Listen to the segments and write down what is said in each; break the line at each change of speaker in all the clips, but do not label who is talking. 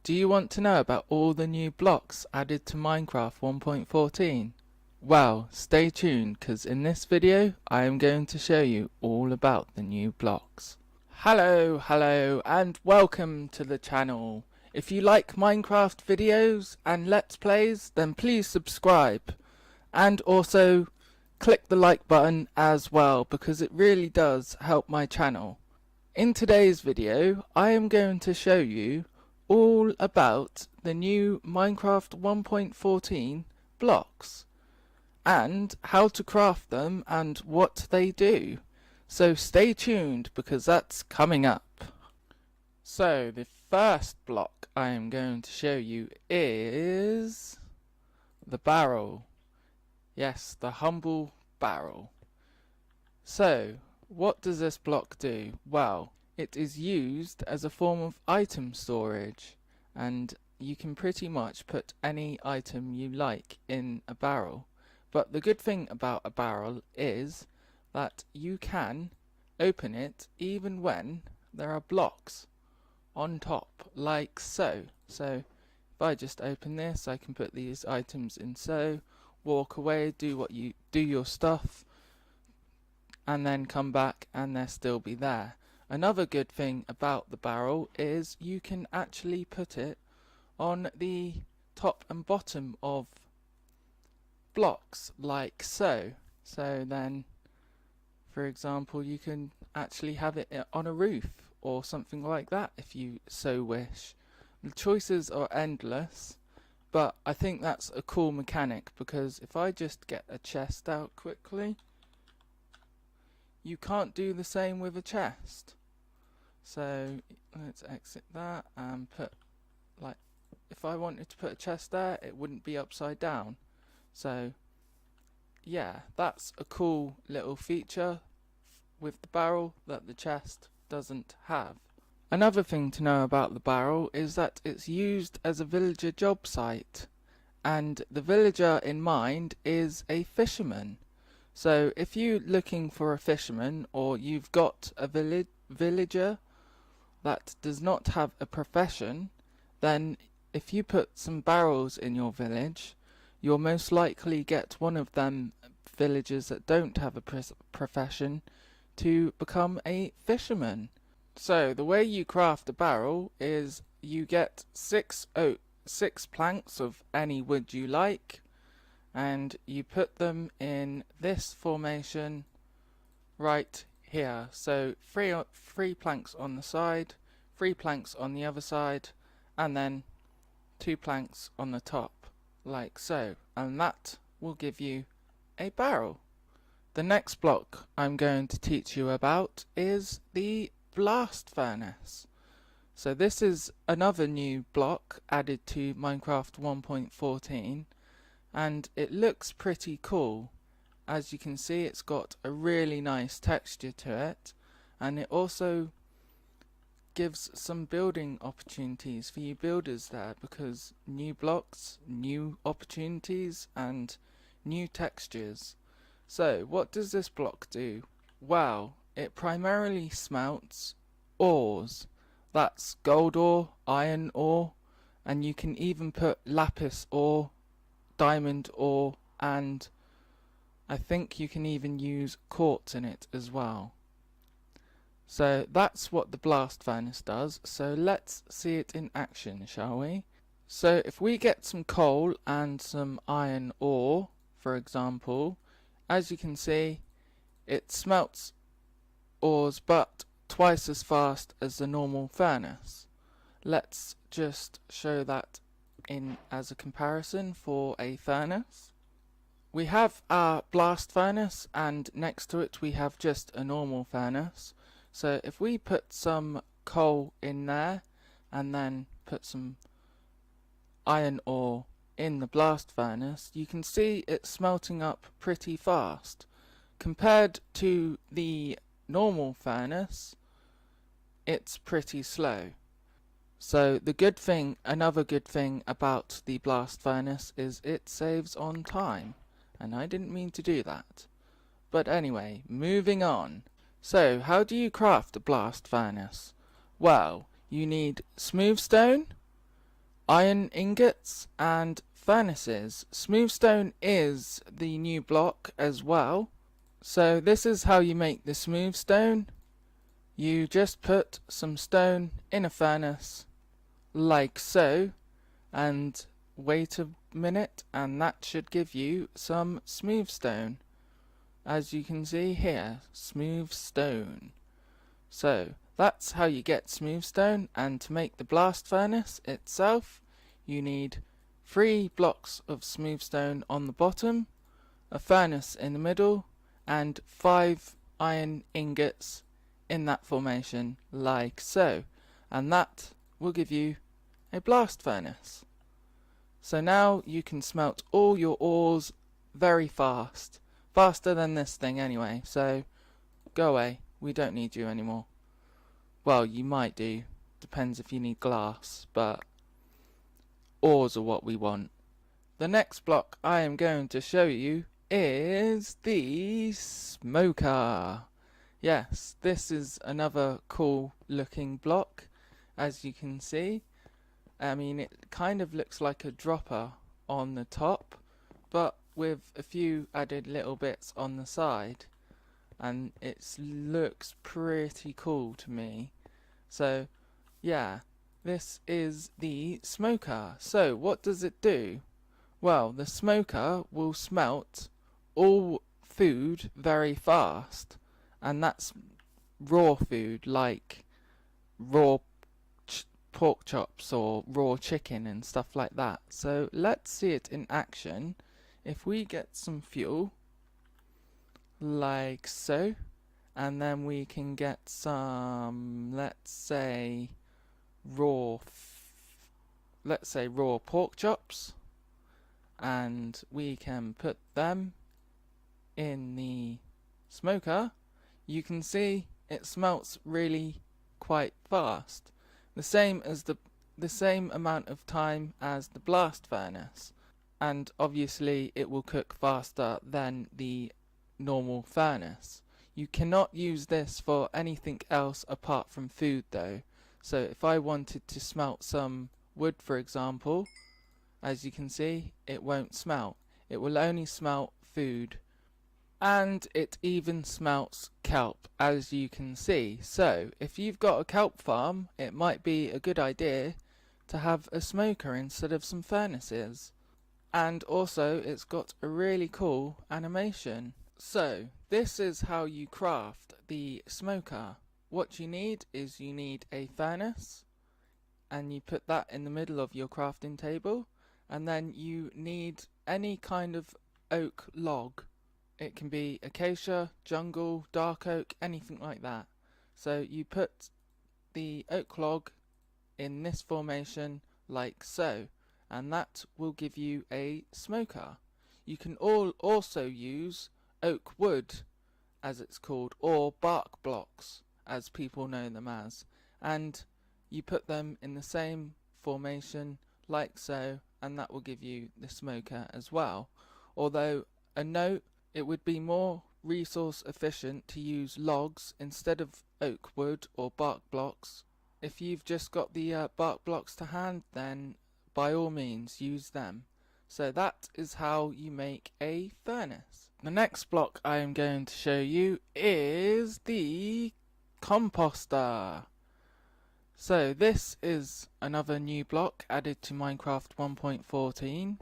Do you want to know about all the new blocks added to Minecraft 1.14? Well, stay tuned, because in this video I am going to show you all about the new blocks. Hello, and welcome to the channel. If you like Minecraft videos and Let's Plays, then please subscribe. And also click the like button as well, because it really does help my channel. In today's video, I am going to show you all about the new Minecraft 1.14 blocks and how to craft them and what they do. So stay tuned, because that's coming up. So the first block I am going to show you is the barrel. Yes, the humble barrel. So what does this block do? Well, it is used as a form of item storage, and you can pretty much put any item you like in a barrel. But the good thing about a barrel is that you can open it even when there are blocks on top, like so. So if I just open this, I can put these items in so, walk away, do your stuff, and then come back and they'll still be there. Another good thing about the barrel is you can actually put it on the top and bottom of blocks, like so. So then, for example, you can actually have it on a roof or something like that if you so wish. The choices are endless, but I think that's a cool mechanic, because if I just get a chest out quickly, you can't do the same with a chest. So let's exit that and put, like, if I wanted to put a chest there, it wouldn't be upside down. So yeah, that's a cool little feature with the barrel that the chest doesn't have. Another thing to know about the barrel is that it's used as a villager job site, and the villager in mind is a fisherman. So if you're looking for a fisherman, or you've got a villager that does not have a profession, then if you put some barrels in your village, you'll most likely get one of them villagers that don't have a profession to become a fisherman. So the way you craft a barrel is you get six planks of any wood you like, and you put them in this formation right here. So three planks on the side, 3 planks on the other side, and then 2 planks on the top, like so, and that will give you a barrel. The next block I'm going to teach you about is the blast furnace. So this is another new block added to Minecraft 1.14, and it looks pretty cool. As you can see, it's got a really nice texture to it, and it also gives some building opportunities for you builders there, because new blocks, new opportunities, and new textures. So what does this block do? Well, it primarily smelts ores. That's gold ore, iron ore, and you can even put lapis ore, diamond ore, and I think you can even use quartz in it as well. So that's what the blast furnace does. So let's see it in action, shall we? So if we get some coal and some iron ore, for example, as you can see, it smelts ores but twice as fast as the normal furnace. Let's just show that in as a comparison for a furnace. We have our blast furnace, and next to it we have just a normal furnace. So if we put some coal in there and then put some iron ore in the blast furnace, you can see it's smelting up pretty fast. Compared to the normal furnace, it's pretty slow. So another good thing about the blast furnace is it saves on time. And I didn't mean to do that. But anyway, moving on. So, how do you craft a blast furnace? Well, you need smooth stone, iron ingots and furnaces. Smoothstone is the new block as well. So this is how you make the smoothstone. You just put some stone in a furnace like so and wait a minute, and that should give you some smoothstone. As you can see here, smoothstone. So that's how you get smoothstone, and to make the blast furnace itself you need 3 blocks of smoothstone on the bottom, a furnace in the middle, and 5 iron ingots in that formation like so, and that will give you a blast furnace. So now you can smelt all your ores very fast, faster than this thing anyway, so go away, we don't need you anymore. Well, you might do, depends if you need glass, but ores are what we want. The next block I am going to show you is the smoker. Yes, this is another cool looking block, as you can see. I mean, it kind of looks like a dropper on the top, but with a few added little bits on the side, and it looks pretty cool to me. So yeah, this is the smoker. So what does it do? Well, the smoker will smelt all food very fast, and that's raw food like raw pork chops or raw chicken and stuff like that. So let's see it in action. If we get some fuel like so, and then we can get some, let's say raw pork chops, and we can put them in the smoker. You can see it smelts really quite fast, the same amount of time as the blast furnace, and obviously it will cook faster than the normal furnace. You cannot use this for anything else apart from food though. So if I wanted to smelt some wood, for example, as you can see, it won't smelt. It will only smelt food. And it even smelts kelp, as you can see. So if you've got a kelp farm, it might be a good idea to have a smoker instead of some furnaces. And also it's got a really cool animation. So this is how you craft the smoker. What you need is you need a furnace, and you put that in the middle of your crafting table, and then you need any kind of oak log. It can be acacia, jungle, dark oak, anything like that. So you put the oak log in this formation like so, and that will give you a smoker. You can also use oak wood, as it's called, or bark blocks, as people know them as, and you put them in the same formation like so, and that will give you the smoker as well. Although a note, it would be more resource efficient to use logs instead of oak wood or bark blocks. If you've just got the bark blocks to hand, then by all means use them. So that is how you make a furnace. The next block I am going to show you is the Composter. So this is another new block added to Minecraft 1.14,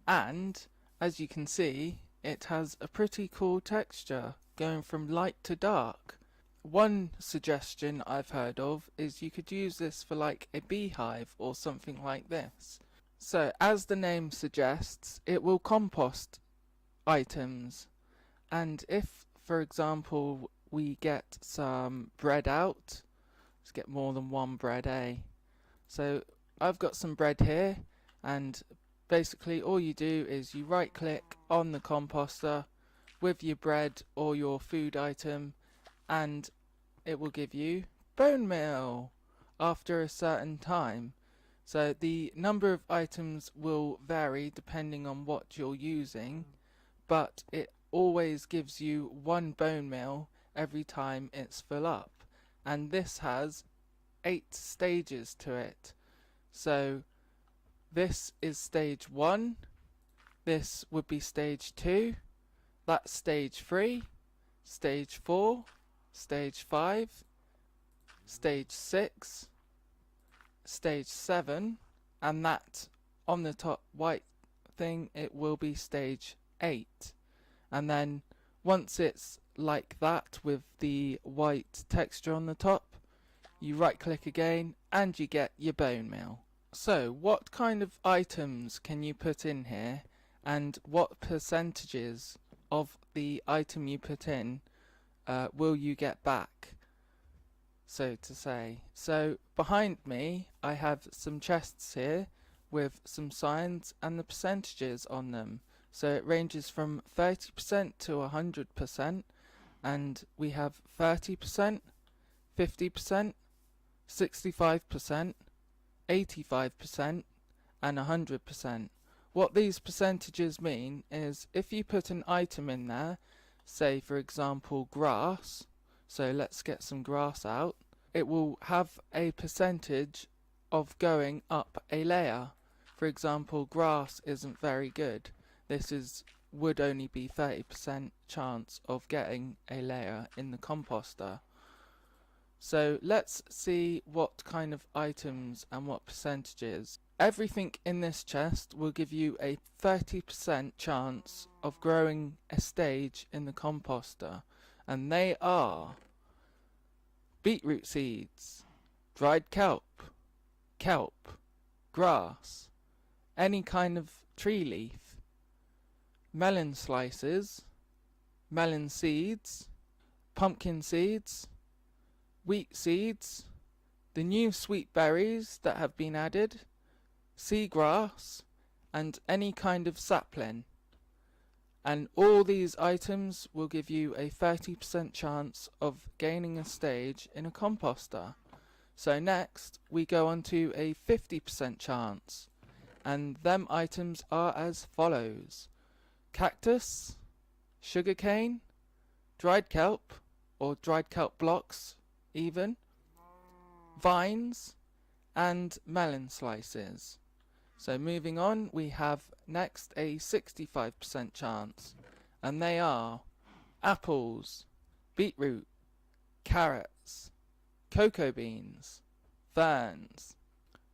and as you can see, it has a pretty cool texture going from light to dark. One suggestion I've heard of is you could use this for like a beehive or something like this. So as the name suggests, it will compost items, and if for example we get some bread out, let's get more than one bread, so I've got some bread here, and basically all you do is you right click on the composter with your bread or your food item, and it will give you bone meal after a certain time. So the number of items will vary depending on what you're using, but it always gives you 1 bone meal every time it's full up, and this has 8 stages to it. So this is stage 1, this would be stage 2, that's stage 3, stage 4, stage 5, stage 6, stage 7, and that on the top white thing, it will be stage 8. And then once it's like that with the white texture on the top, you right click again and you get your bone meal. So what kind of items can you put in here, and what percentages of the item you put in will you get back, so to say? So behind me I have some chests here with some signs and the percentages on them. So it ranges from 30% to 100%, and we have 30%, 50%, 65%, 85%, and 100%. What these percentages mean is if you put an item in there, say for example grass, so let's get some grass out, it will have a percentage of going up a layer. For example, grass isn't very good. This would only be 30% chance of getting a layer in the composter. So let's see what kind of items and what percentages. Everything in this chest will give you a 30% chance of growing a stage in the composter, and they are beetroot seeds, dried kelp, grass, any kind of tree leaf, melon slices, melon seeds, pumpkin seeds, wheat seeds, the new sweet berries that have been added, seagrass, and any kind of sapling. And all these items will give you a 30% chance of gaining a stage in a composter. So next we go on to a 50% chance, and them items are as follows: cactus, sugarcane, dried kelp, or dried kelp blocks even, vines, and melon slices. So moving on, we have next a 65% chance, and they are apples, beetroot, carrots, cocoa beans, ferns,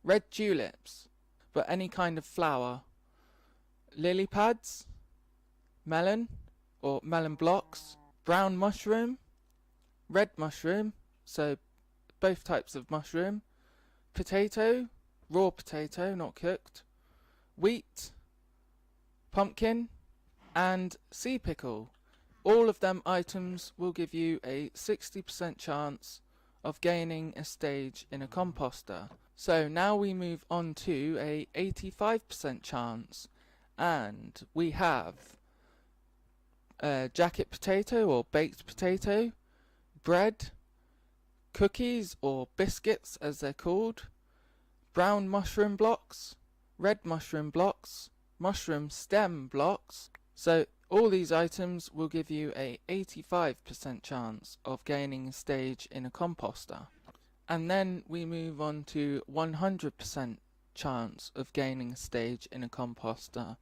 red tulips, but any kind of flower, lily pads, melon or melon blocks, brown mushroom, red mushroom, so both types of mushroom, potato, raw potato, not cooked, wheat, pumpkin, and sea pickle. All of them items will give you a 60% chance of gaining a stage in a composter. So now we move on to a 85% chance, and we have jacket potato or baked potato, bread, cookies or biscuits as they're called, brown mushroom blocks, red mushroom blocks, mushroom stem blocks. So all these items will give you a 85% chance of gaining a stage in a composter. And then we move on to 100% chance of gaining a stage in a composter,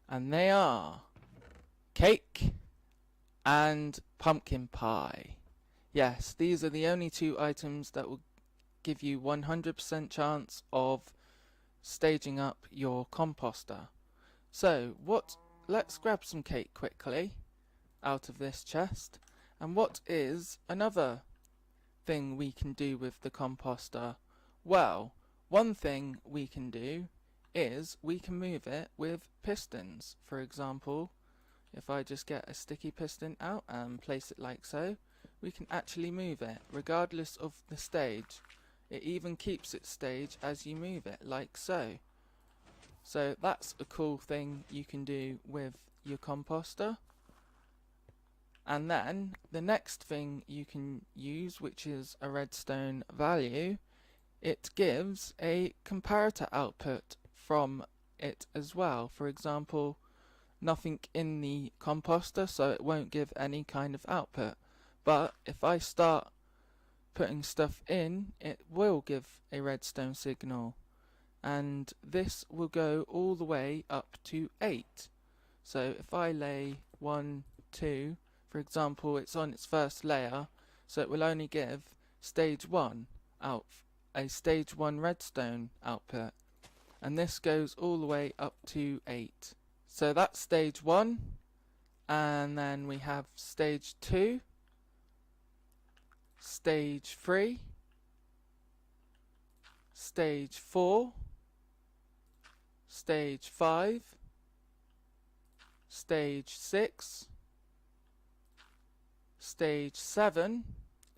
and they are cake and pumpkin pie. Yes, these are the only two items that will give you 100% chance of staging up your composter. So let's grab some cake quickly out of this chest. And what is another thing we can do with the composter? Well, one thing we can do is we can move it with pistons. For example, if I just get a sticky piston out and place it like so, we can actually move it regardless of the stage. It even keeps its stage as you move it, like so. So that's a cool thing you can do with your composter. And then the next thing you can use, which is a redstone value, it gives a comparator output from it as well. For example, nothing in the composter, so it won't give any kind of output. But if I start putting stuff in, it will give a redstone signal. and this will go all the way up to 8. So if I lay 1, 2, for example, it's on its first layer, so it will only give stage 1 out, a stage 1 redstone output, and this goes all the way up to 8. So that's stage 1, and then we have stage 2, stage 3, stage 4, stage 5, stage 6, stage 7.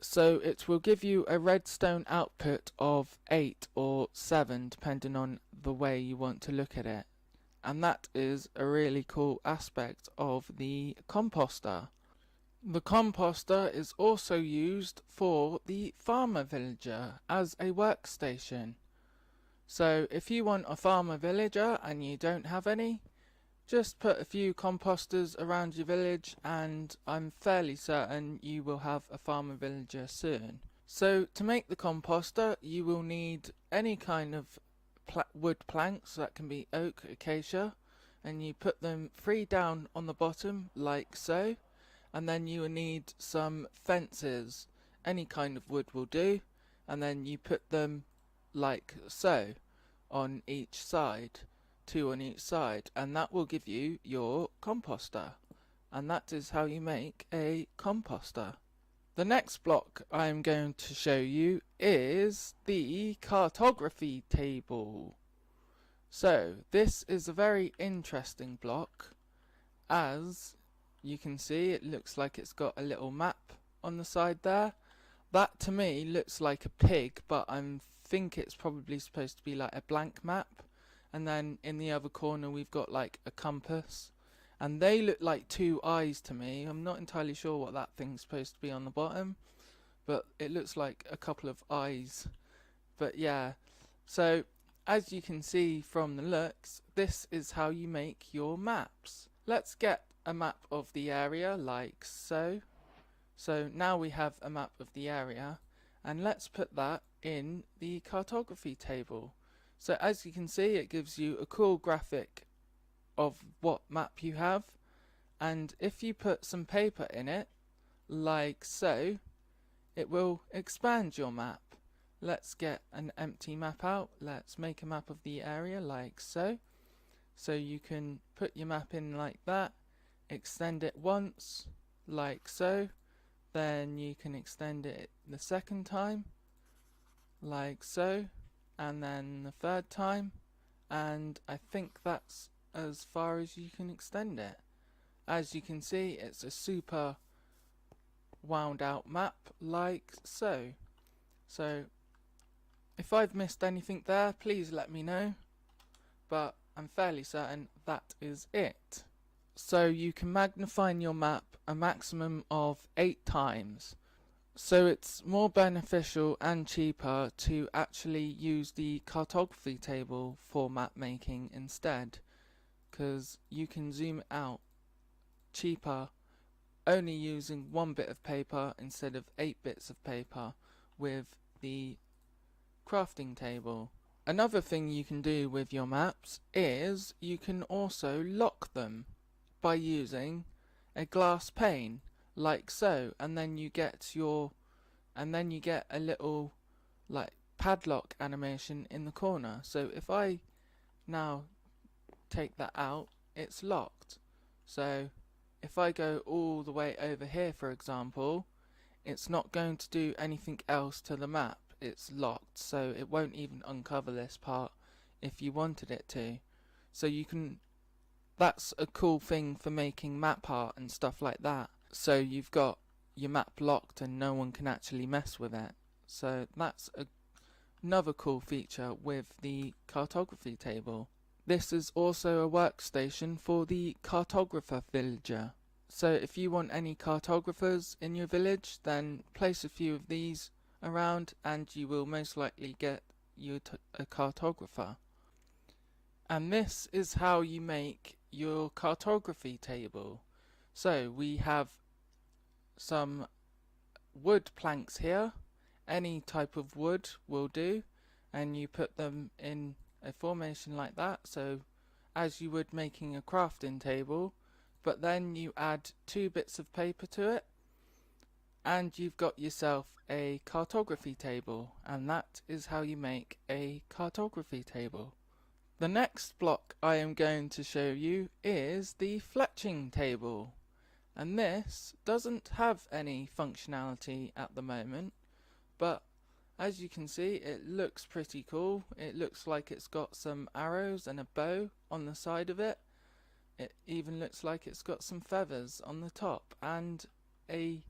So it will give you a redstone output of 8 or 7 depending on the way you want to look at it. And that is a really cool aspect of the composter. The composter is also used for the farmer villager as a workstation. So if you want a farmer villager and you don't have any, just put a few composters around your village and I'm fairly certain you will have a farmer villager soon. So to make the composter you will need any kind of wood planks, that can be oak, acacia, and you put them 3 down on the bottom like so, and then you will need some fences, any kind of wood will do, and then you put them like so on each side. 2 on each side, and that will give you your composter, and that is how you make a composter. The next block I am going to show you is the cartography table. So this is a very interesting block. As you can see, it looks like it's got a little map on the side there. That to me looks like a pig, but I think it's probably supposed to be like a blank map. And then in the other corner we've got like a compass, and they look like 2 eyes to me. I'm not entirely sure what that thing's supposed to be on the bottom, but it looks like a couple of eyes. But yeah, so as you can see from the looks, this is how you make your maps. Let's get a map of the area like so. So now we have a map of the area, and let's put that in the cartography table. So as you can see, it gives you a cool graphic of what map you have, and if you put some paper in it like so, it will expand your map. Let's get an empty map out. Let's make a map of the area like so. So you can put your map in like that, extend it once like so, then you can extend it the second time like so, and then the third time, and I think that's as far as you can extend it. As you can see, it's a super wound out map like so. So if I've missed anything there, please let me know, but I'm fairly certain that is it. So you can magnify your map a maximum of 8 times. So it's more beneficial and cheaper to actually use the cartography table for map making instead, because you can zoom it out cheaper only using 1 bit of paper instead of 8 bits of paper with the crafting table. Another thing you can do with your maps is you can also lock them by using a glass pane like so, and then you get a little like padlock animation in the corner. So if I now take that out, it's locked. So if I go all the way over here, for example, it's not going to do anything else to the map. It's locked, so it won't even uncover this part if you wanted it to. So you can, that's a cool thing for making map art and stuff like that. So you've got your map locked and no one can actually mess with it. So that's another cool feature with the cartography table. This is also a workstation for the cartographer villager. So if you want any cartographers in your village, then place a few of these around and you will most likely get you a cartographer. And this is how you make your cartography table. So we have some wood planks here. Any type of wood will do, and you put them in a formation like that, so as you would making a crafting table, but then you add 2 bits of paper to it, and you've got yourself a cartography table, and that is how you make a cartography table. The next block I am going to show you is the Fletching Table, and this doesn't have any functionality at the moment, but as you can see it looks pretty cool. It looks like it's got some arrows and a bow on the side of it. It even looks like it's got some feathers on the top and a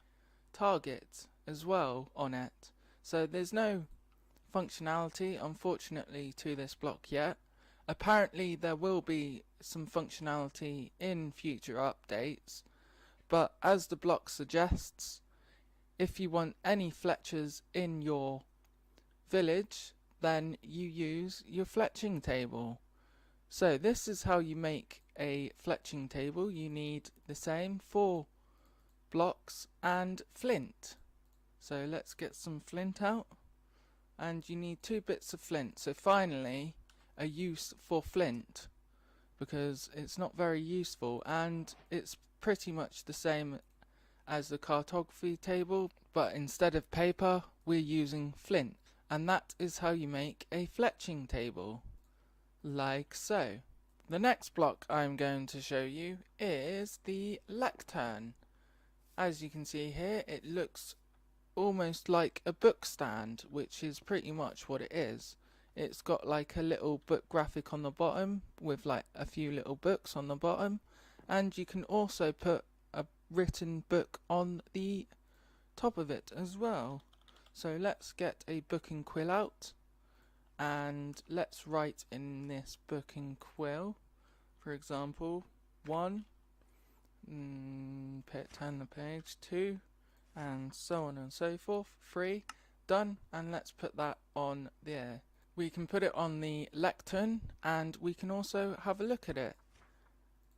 target as well on it. So there's no functionality unfortunately to this block yet. Apparently there will be some functionality in future updates, but as the block suggests, if you want any Fletchers in your village, then you use your Fletching Table. So this is how you make a Fletching Table. You need the same 4 blocks and flint. So let's get some flint out, and you need 2 bits of flint. So finally a use for flint, because it's not very useful and it's pretty much the same as the cartography table, but instead of paper we're using flint, and that is how you make a Fletching Table, like so. The next block I'm going to show you is the Lectern. As you can see here, it looks almost like a book stand, which is pretty much what it is. It's got like a little book graphic on the bottom with like a few little books on the bottom, and you can also put a written book on the top of it as well. So let's get a book and quill out, and let's write in this book and quill, for example, 1, turn the page, 2, and so on and so forth, 3, done, and let's put that on there. We can put it on the Lectern, and we can also have a look at it,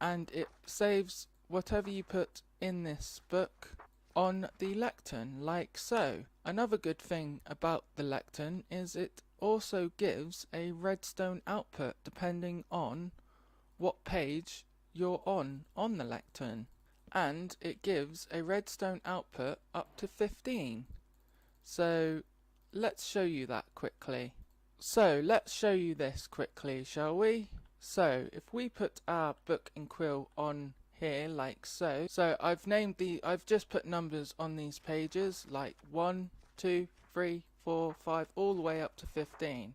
and it saves whatever you put in this book on the Lectern, like so. Another good thing about the Lectern is it also gives a redstone output depending on what page you're on the Lectern, and it gives a redstone output up to 15. So let's show you that quickly. So let's show you this quickly, shall we? So if we put our book and quill on here like so, I've just put numbers on these pages like 1, 2, 3, 4, 5 all the way up to 15.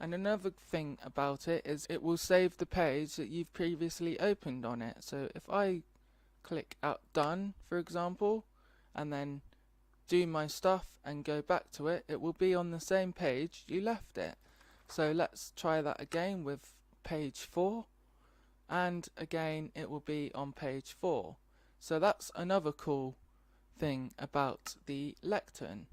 And another thing about it is it will save the page that you've previously opened on it. So if I click out done, for example, and then do my stuff and go back to it, it will be on the same page you left it. So let's try that again with page 4, and again it will be on page 4. So that's another cool thing about the Lectern.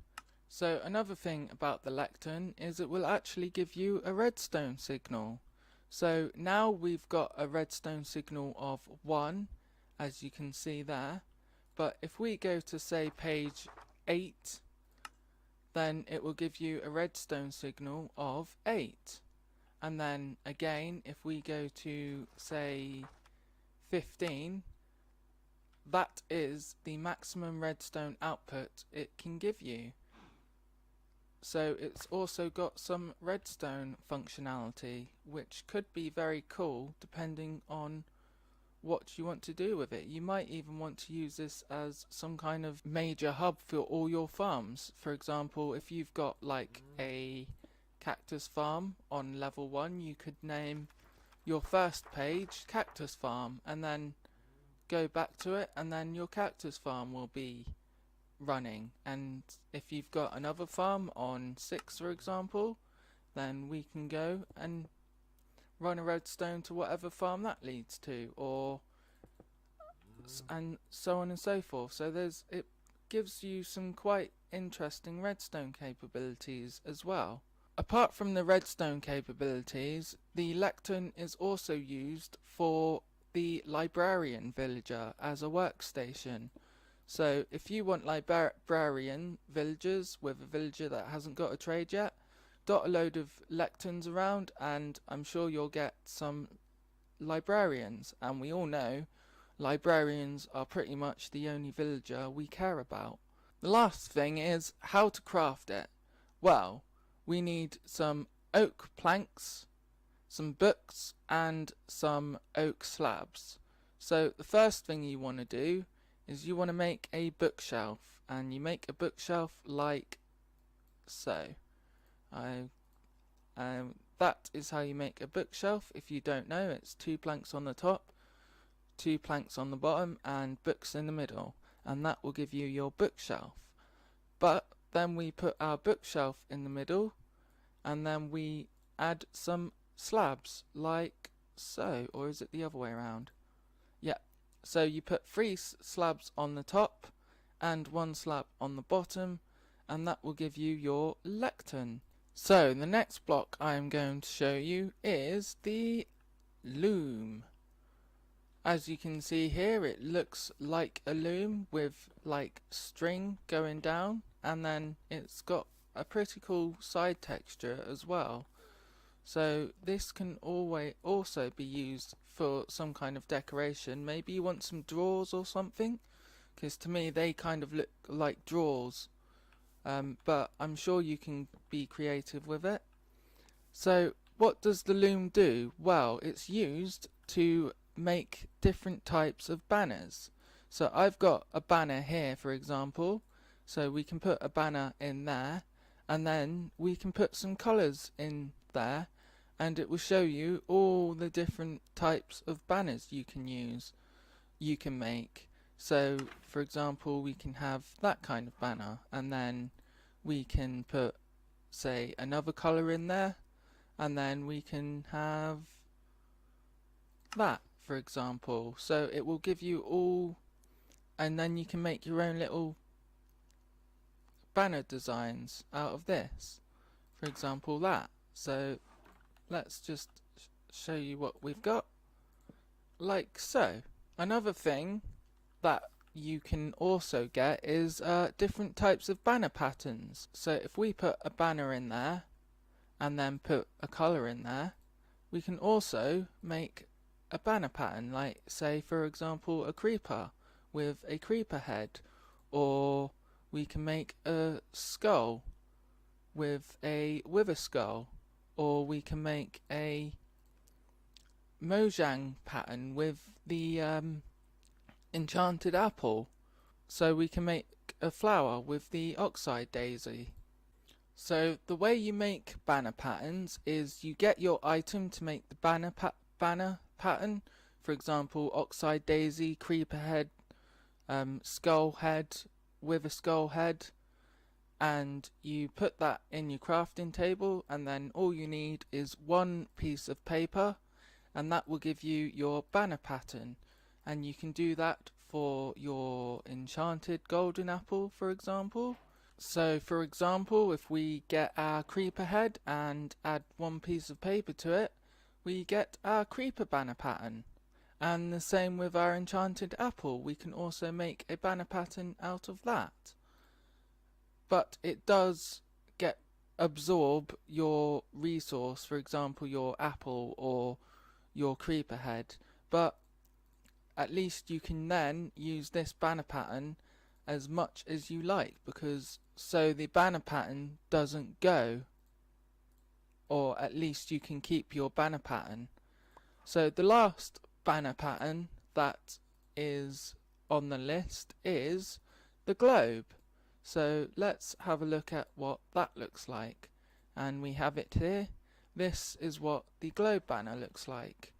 So another thing about the Lectern is it will actually give you a redstone signal. So now we've got a redstone signal of 1, as you can see there, but if we go to say page 8, then it will give you a redstone signal of 8. And then again if we go to say 15, that is the maximum redstone output it can give you. So it's also got some redstone functionality, which could be very cool depending on what you want to do with it. You might even want to use this as some kind of major hub for all your farms. For example, if you've got like a cactus farm on level 1, you could name your first page Cactus Farm and then go back to it, and then your cactus farm will be running. And if you've got another farm on 6, for example, then we can go and run a redstone to whatever farm that leads to, or and so on and so forth. So it gives you some quite interesting redstone capabilities as well. Apart from the redstone capabilities, the Lectern is also used for the librarian villager as a workstation. So if you want librarian villagers with a villager that hasn't got a trade yet dot a load of lecterns around, and I'm sure you'll get some librarians, and we all know librarians are pretty much the only villager we care about. The last thing is how to craft it. Well, we need some oak planks, some books, and some oak slabs. So the first thing you want to do is you want to make a bookshelf, and you make a bookshelf like so. That is how you make a bookshelf. If you don't know, it's 2 planks on the top, 2 planks on the bottom, and books in the middle, and that will give you your bookshelf. But then we put our bookshelf in the middle, and then we add some slabs like so. Or is it the other way around? Yeah, so you put 3 slabs on the top and 1 slab on the bottom, and that will give you your lectern. So the next block I am going to show you is the loom. As you can see here, it looks like a loom with like string going down, and then it's got a pretty cool side texture as well. So this can also be used for some kind of decoration. Maybe you want some drawers or something, because to me they kind of look like drawers. But I'm sure you can be creative with it. So what does the loom do? Well, it's used to make different types of banners. So I've got a banner here, for example, so we can put a banner in there, and then we can put some colours in there, and it will show you all the different types of banners you can make. So for example, we can have that kind of banner, and then we can put, say, another colour in there, and then we can have that, for example. So it will give you all, and then you can make your own little banner designs out of this, for example that. So let's just show you what we've got, like so. Another thing that you can also get is different types of banner patterns. So if we put a banner in there and then put a colour in there, we can also make a banner pattern, like say for example a creeper with a creeper head, or we can make a skull with a wither skull, or we can make a Mojang pattern with the enchanted apple. So we can make a flower with the oxide daisy. So the way you make banner patterns is you get your item to make the banner pattern, for example oxide daisy, creeper head, skull head, wither skull head, and you put that in your crafting table, and then all you need is 1 piece of paper, and that will give you your banner pattern. And you can do that for your enchanted golden apple, for example. So for example, if we get our creeper head and add 1 piece of paper to it, we get our creeper banner pattern. And the same with our enchanted apple, we can also make a banner pattern out of that. But it does absorb your resource, for example your apple or your creeper head, but at least you can then use this banner pattern as much as you like, because so the banner pattern doesn't go, or at least you can keep your banner pattern. So the last banner pattern that is on the list is the globe. So let's have a look at what that looks like, and we have it here. This is what the globe banner looks like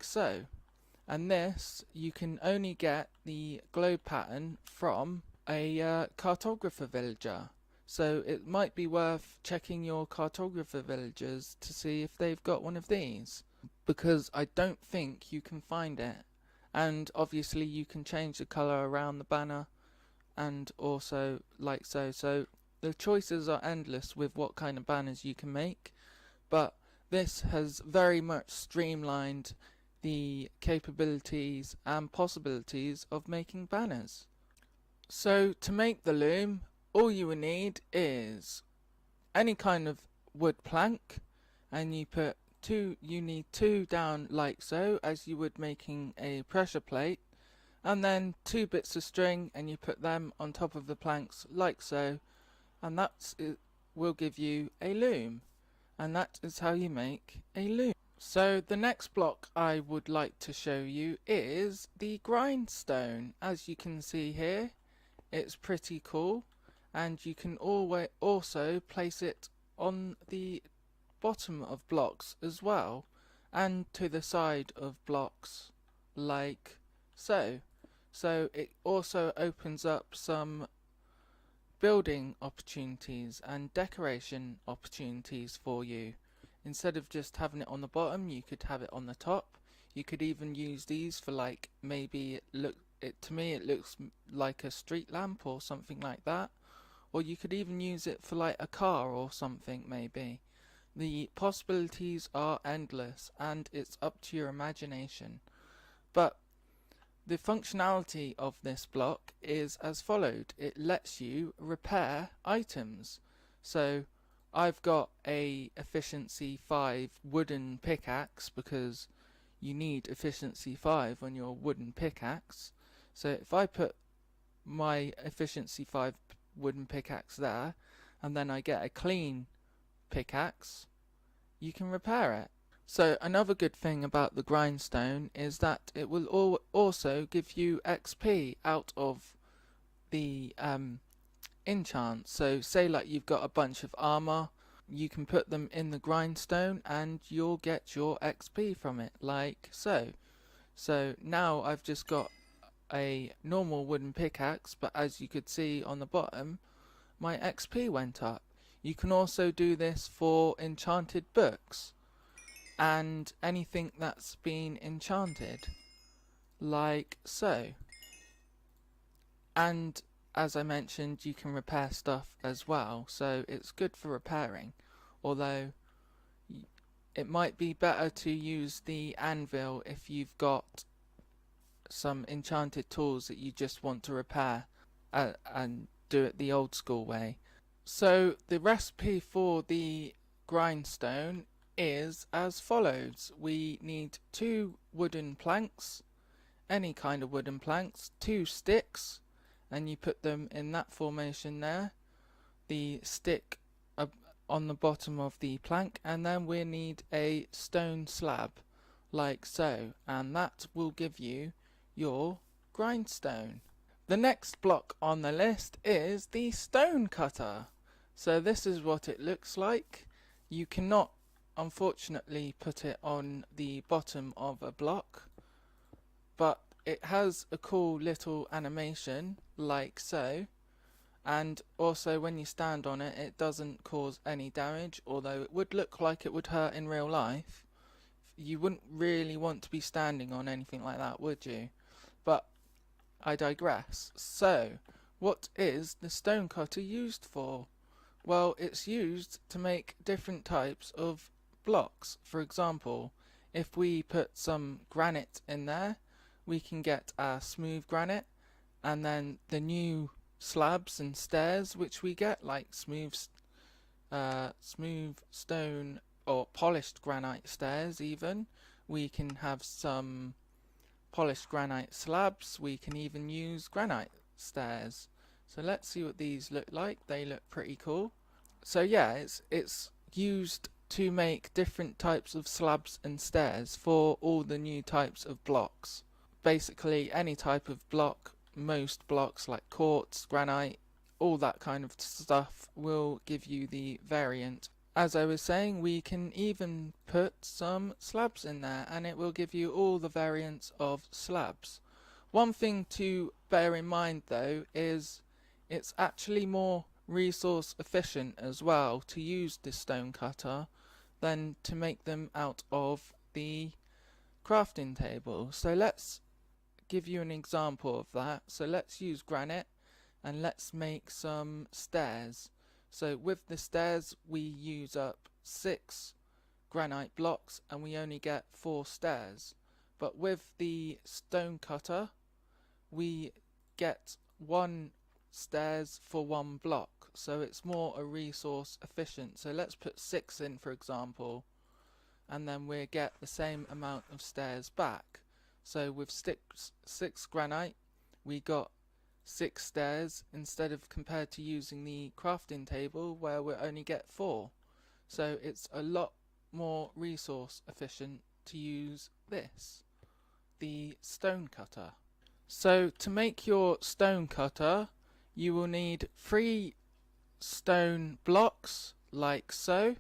so. And this, you can only get the globe pattern from a cartographer villager. So it might be worth checking your cartographer villagers to see if they've got one of these, because I don't think you can find it. And obviously you can change the colour around the banner, and also like so. So the choices are endless with what kind of banners you can make, but this has very much streamlined the capabilities and possibilities of making banners. So to make the loom, all you will need is any kind of wood plank, and you need two down like so, as you would making a pressure plate, and then 2 bits of string, and you put them on top of the planks like so, and that will give you a loom, and that is how you make a loom. So the next block I would like to show you is the grindstone. As you can see here, it's pretty cool, and you can also place it on the bottom of blocks as well, and to the side of blocks like so. So it also opens up some building opportunities and decoration opportunities for you. Instead of just having it on the bottom, you could have it on the top. You could even use these for, like, maybe to me it looks like a street lamp or something like that. Or you could even use it for like a car or something maybe. The possibilities are endless, and it's up to your imagination. But the functionality of this block is as followed. It lets you repair items. So I've got a efficiency 5 wooden pickaxe, because you need efficiency 5 on your wooden pickaxe. So if I put my efficiency 5 wooden pickaxe there, and then I get a clean pickaxe, you can repair it. So another good thing about the grindstone is that it will also give you XP out of the enchants. So say like you've got a bunch of armor, you can put them in the grindstone and you'll get your XP from it, like so. So now I've just got a normal wooden pickaxe, but as you could see on the bottom, my XP went up. You can also do this for enchanted books and anything that's been enchanted, like so. And as I mentioned, you can repair stuff as well, so it's good for repairing, although it might be better to use the anvil if you've got some enchanted tools that you just want to repair and do it the old school way. So the recipe for the grindstone is as follows. We need 2 wooden planks, any kind of wooden planks, 2 sticks, and you put them in that formation there, the stick on the bottom of the plank, and then we need a stone slab like so, and that will give you your grindstone. The next block on the list is the Stonecutter. So this is what it looks like. You cannot unfortunately put it on the bottom of a block, but it has a cool little animation like so, and also when you stand on it, it doesn't cause any damage, although it would look like it would hurt in real life. You wouldn't really want to be standing on anything like that, would you? But I digress. So what is the Stonecutter used for? Well, it's used to make different types of blocks. For example, if we put some granite in there, we can get our smooth granite, and then the new slabs and stairs which we get, like smooth stone or polished granite stairs even. We can have some polished granite slabs. We can even use granite stairs. So let's see what these look like. They look pretty cool. So yeah, it's used to make different types of slabs and stairs for all the new types of blocks. Basically any type of block, most blocks like quartz, granite, all that kind of stuff will give you the variant. As I was saying, we can even put some slabs in there and it will give you all the variants of slabs. One thing to bear in mind though is it's actually more resource efficient as well to use this Stonecutter than to make them out of the crafting table. So let's give you an example of that. So let's use granite and let's make some stairs. So with the stairs we use up 6 granite blocks and we only get 4 stairs. But with the Stonecutter we get 1 stairs for 1 block. block, so it's more a resource efficient. So let's put 6 in, for example, and then we get the same amount of stairs back. So with 6 granite, we got 6 stairs instead of compared to using the crafting table where we only get 4. So it's a lot more resource efficient to use this, the Stonecutter. So to make your Stonecutter, you will need 3 stone blocks like so,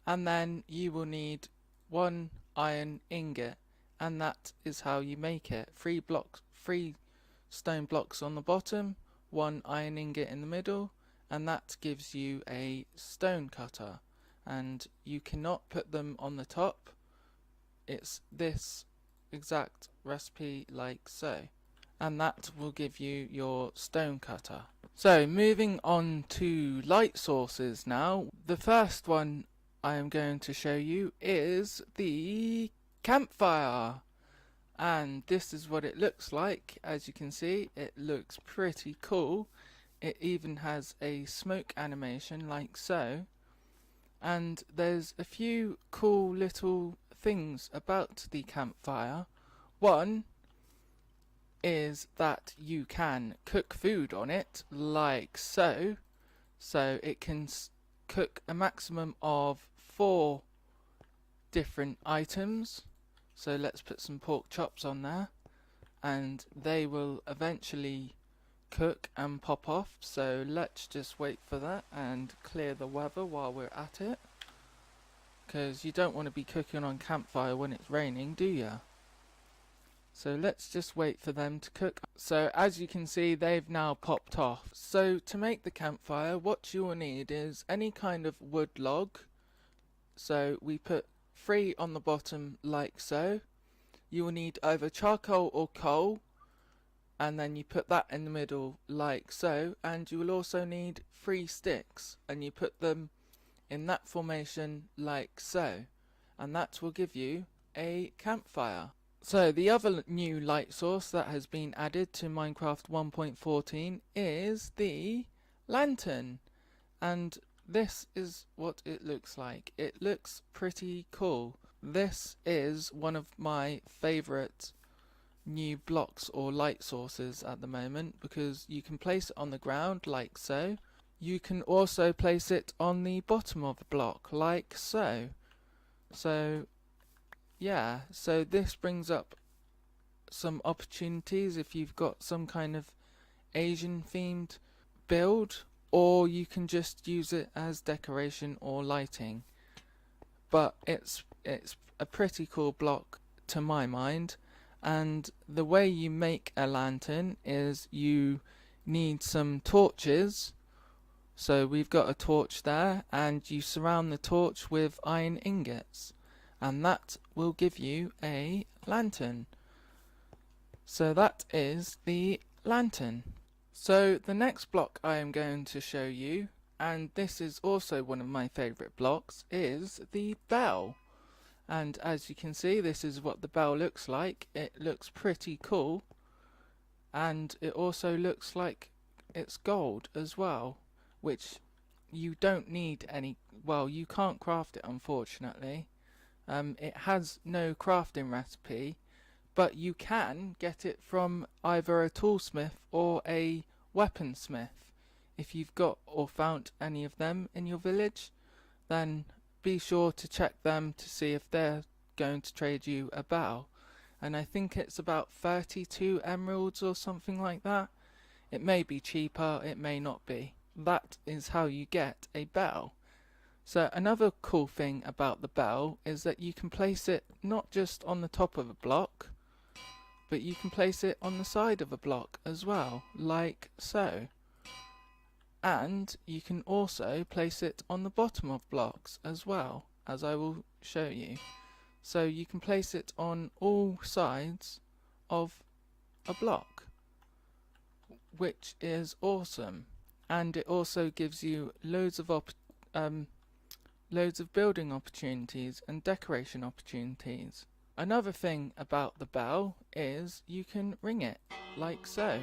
and then you will need 1 iron ingot, and that is how you make it. 3 stone blocks on the bottom, 1 iron ingot in the middle, and that gives you a Stonecutter. And you cannot put them on the top. It's this exact recipe like so, and that will give you your Stonecutter. So moving on to light sources now. The first one I am going to show you is the Campfire, and this is what it looks like. As you can see, it looks pretty cool. It even has a smoke animation like so, and there's a few cool little things about the Campfire. One is that you can cook food on it like so. So it can cook a maximum of 4 different items. So let's put some pork chops on there, and they will eventually cook and pop off. So let's just wait for that and clear the weather while we're at it, because you don't want to be cooking on Campfire when it's raining, do you? So let's just wait for them to cook. So as you can see, they've now popped off. So to make the Campfire, what you will need is any kind of wood log. So we put 3 on the bottom like so. You will need either charcoal or coal, and then you put that in the middle like so. And you will also need 3 sticks, and you put them in that formation like so, and that will give you a Campfire. So the other new light source that has been added to Minecraft 1.14 is the lantern, and this is what it looks like. It looks pretty cool. This is one of my favourite new blocks or light sources at the moment, because you can place it on the ground like so. You can also place it on the bottom of the block like so. So yeah, so this brings up some opportunities if you've got some kind of Asian themed build, or you can just use it as decoration or lighting. But it's a pretty cool block to my mind, and the way you make a lantern is you need some torches. So we've got a torch there, and you surround the torch with iron ingots, and that will give you a lantern. So that is the lantern. So the next block I am going to show you, and this is also one of my favourite blocks, is the bell. And as you can see, this is what the bell looks like. It looks pretty cool, and it also looks like it's gold as well, which you don't need any, well, you can't craft it unfortunately. It has no crafting recipe, but you can get it from either a toolsmith or a weaponsmith. If you've got or found any of them in your village, then be sure to check them to see if they're going to trade you a bell. And I think it's about 32 emeralds or something like that. It may be cheaper, it may not be. That is how you get a bell. So another cool thing about the bell is that you can place it not just on the top of a block, but you can place it on the side of a block as well, like so. And you can also place it on the bottom of blocks as well, as I will show you. So you can place it on all sides of a block, which is awesome. And it also gives you loads of building opportunities and decoration opportunities. Another thing about the bell is you can ring it like so,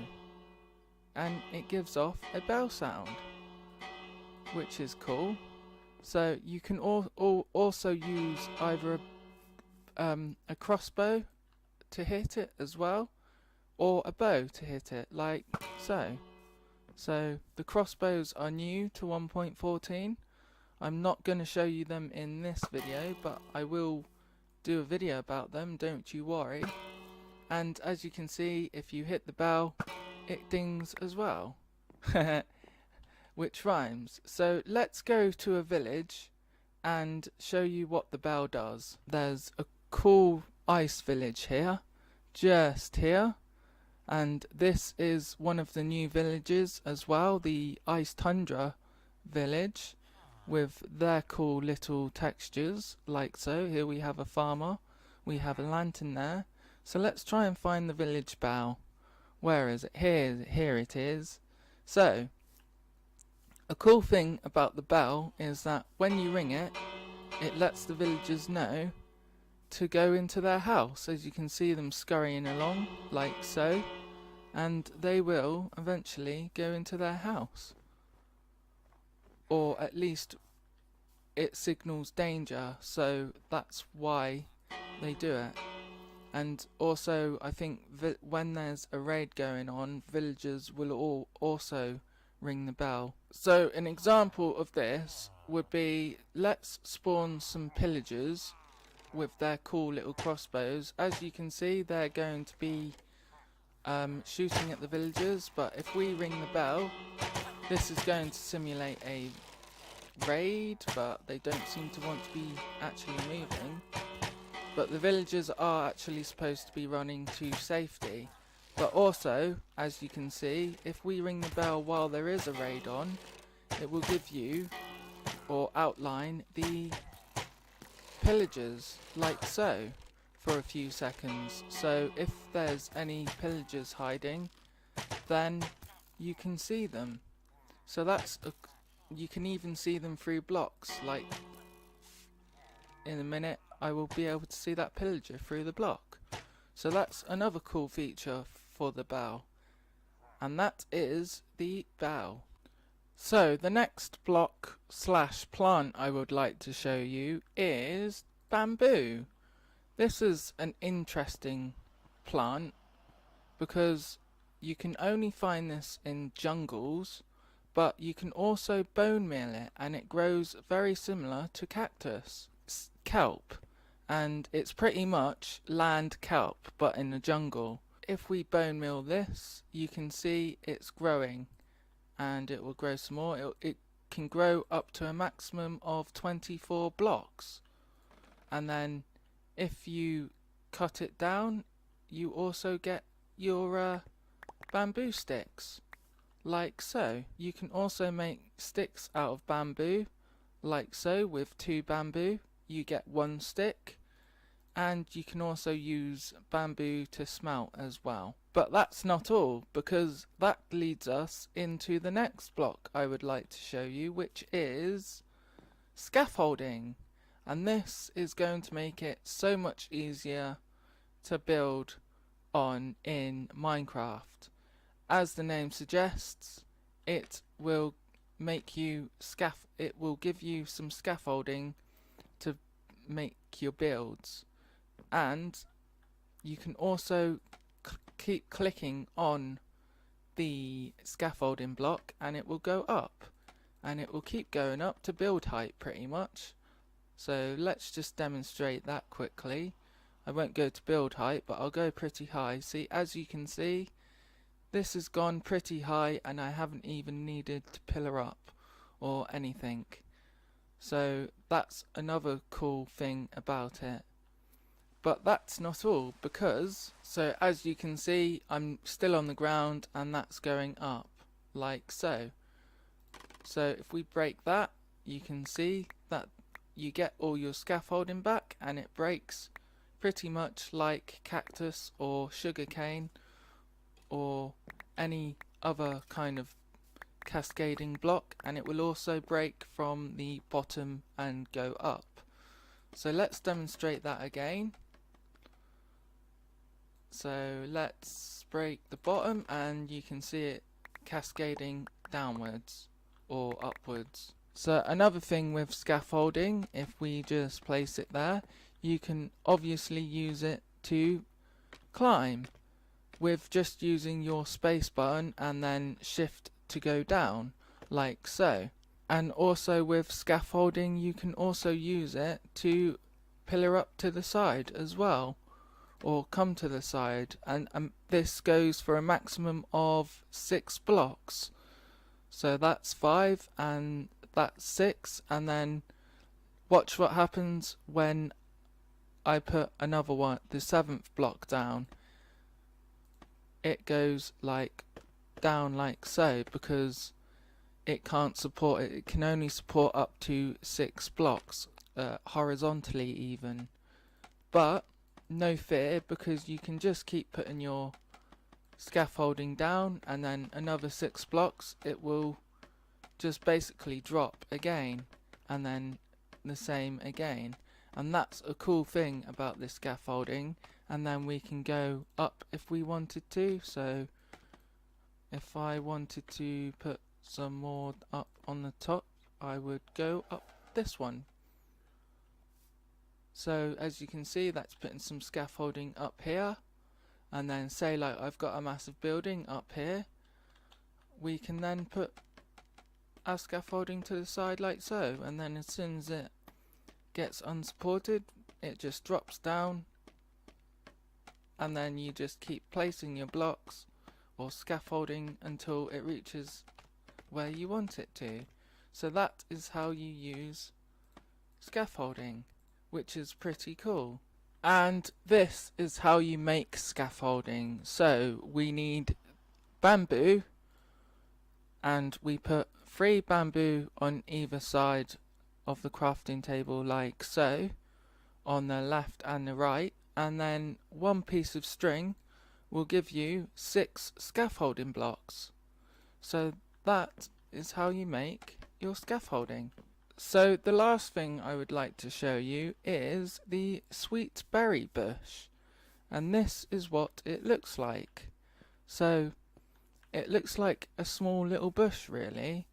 and it gives off a bell sound. which is cool. So you can also use either a crossbow to hit it as well, or a bow to hit it, like so. So the crossbows are new to 1.14. I'm not going to show you them in this video, but I will do a video about them, don't you worry. And as you can see, if you hit the bell, it dings as well. Which rhymes. So let's go to a village and show you what the bell does. There's a cool ice village here, just here. And this is one of the new villages as well, the Ice Tundra village, with their cool little textures, like so. Here we have a farmer, we have a lantern there. So let's try and find the village bell. Where is it? Here it is. So, a cool thing about the bell is that when you ring it, it lets the villagers know to go into their house. As you can see them scurrying along, like so. And they will eventually go into their house. Or at least it signals danger, so that's why they do it. And also I think when there's a raid going on, villagers will all also ring the bell. So an example of this would be, let's spawn some pillagers with their cool little crossbows. As you can see, they're going to be shooting at the villagers, but if we ring the bell, this is going to simulate a raid, but they don't seem to want to be actually moving. But the villagers are actually supposed to be running to safety. But also, as you can see, if we ring the bell while there is a raid on, it will give you, or outline, the pillagers, like so, for a few seconds. So if there's any pillagers hiding, then you can see them. So that's you can even see them through blocks, like in a minute I will be able to see that pillager through the block. So that's another cool feature for the bell, and that is the bell. So the next block slash plant I would like to show you is bamboo. This is an interesting plant because you can only find this in jungles, but you can also bone meal it, and it grows very similar to cactus, kelp, and it's pretty much land kelp but in the jungle. If we bone meal this, you can see it's growing, and it will grow some more. It can grow up to a maximum of 24 blocks, and then if you cut it down, you also get your bamboo sticks, like so. You can also make sticks out of bamboo, like so. With 2 bamboo you get 1 stick, and you can also use bamboo to smelt as well. But that's not all, because that leads us into the next block I would like to show you, which is scaffolding. And this is going to make it so much easier to build on in Minecraft. As the name suggests, it will make you it will give you some scaffolding to make your builds, and you can also keep clicking on the scaffolding block and it will go up, and it will keep going up to build height pretty much. So let's just demonstrate that quickly. I won't go to build height, but I'll go pretty high. See, as you can see, this has gone pretty high and I haven't even needed to pillar up or anything. So that's another cool thing about it. But that's not all, because, so as you can see, I'm still on the ground and that's going up, like so. So if we break that, you can see that you get all your scaffolding back, and it breaks pretty much like cactus or sugarcane or any other kind of cascading block, and it will also break from the bottom and go up. So let's demonstrate that again. So let's break the bottom and you can see it cascading downwards or upwards. So another thing with scaffolding, if we just place it there, you can obviously use it to climb with just using your space button and then shift to go down, like so. And also with scaffolding, you can also use it to pillar up to the side as well, or come to the side, and this goes for a maximum of 6 blocks. So that's 5 and that's 6, and then watch what happens when I put another one, the 7th block down. It goes like down like so, because it can't support it. It can only support up to 6 blocks, horizontally even. But no fear, because you can just keep putting your scaffolding down, and then another 6 blocks it will just basically drop again, and then the same again. And that's a cool thing about this scaffolding. And then we can go up if we wanted to. So if I wanted to put some more up on the top, I would go up this one. So as you can see, that's putting some scaffolding up here. And then say like I've got a massive building up here, we can then put our scaffolding to the side like so, and then as soon as it gets unsupported, it just drops down, and then you just keep placing your blocks or scaffolding until it reaches where you want it to. So that is how you use scaffolding, which is pretty cool. And this is how you make scaffolding. So we need bamboo, and we put 3 bamboo on either side of the crafting table like so, on the left and the right, and then 1 piece of string will give you 6 scaffolding blocks. So that is how you make your scaffolding. So the last thing I would like to show you is the sweet berry bush, and this is what it looks like. So it looks like a small little bush really,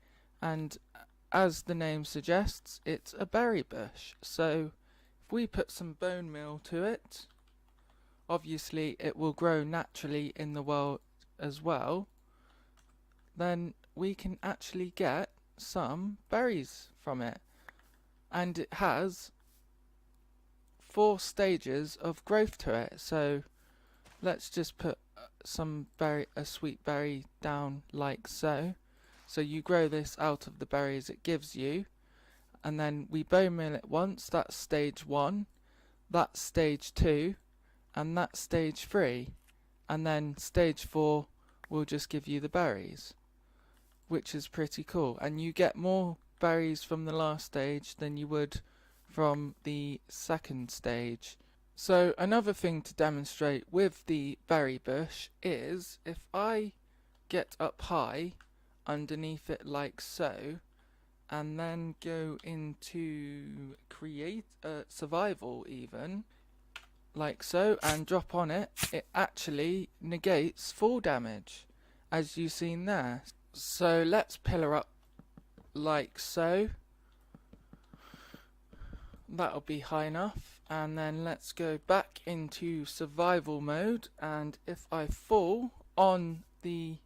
and as the name suggests, it's a berry bush. So if we put some bone meal to it, obviously it will grow naturally in the world as well, then we can actually get some berries from it. And it has 4 stages of growth to it. So let's just put a sweet berry down like so. So you grow this out of the berries it gives you, and then we bone meal it once. That's stage 1, that's stage 2, and that's stage 3, and then stage 4 will just give you the berries, which is pretty cool. And you get more berries from the last stage than you would from the second stage. So another thing to demonstrate with the berry bush is if I get up high underneath it like so, and then go into create survival even like so, and drop on it, it actually negates fall damage, as you've seen there. So let's pillar up like so. That'll be high enough, and then let's go back into survival mode, and if I fall on the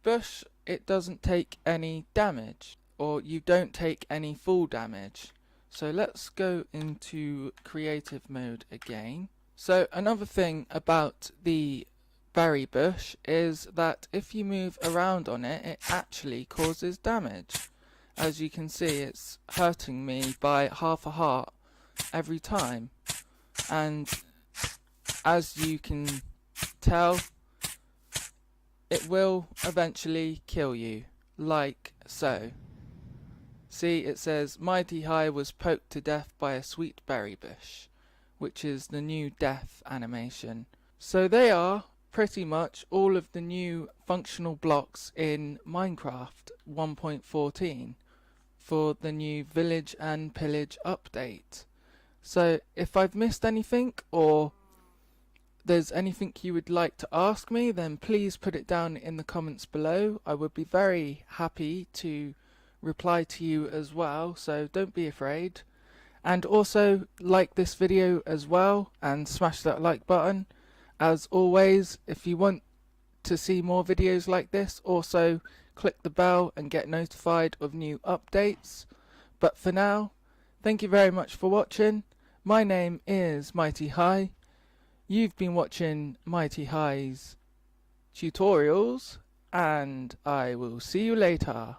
bush, it doesn't take any damage, or you don't take any fall damage. So let's go into creative mode again. So another thing about the berry bush is that if you move around on it, it actually causes damage. As you can see, it's hurting me by half a heart every time, and as you can tell, it will eventually kill you, like so. See, it says Mighty High was poked to death by a sweet berry bush, which is the new death animation. So they are pretty much all of the new functional blocks in Minecraft 1.14 for the new Village and Pillage update. So if I've missed anything, or there's anything you would like to ask me, then please put it down in the comments below. I would be very happy to reply to you as well, so don't be afraid. And also like this video as well and smash that like button. As always, if you want to see more videos like this, also click the bell and get notified of new updates. But for now, thank you very much for watching. My name is Mighty High. You've been watching Mighty High's tutorials, and I will see you later.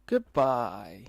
Goodbye.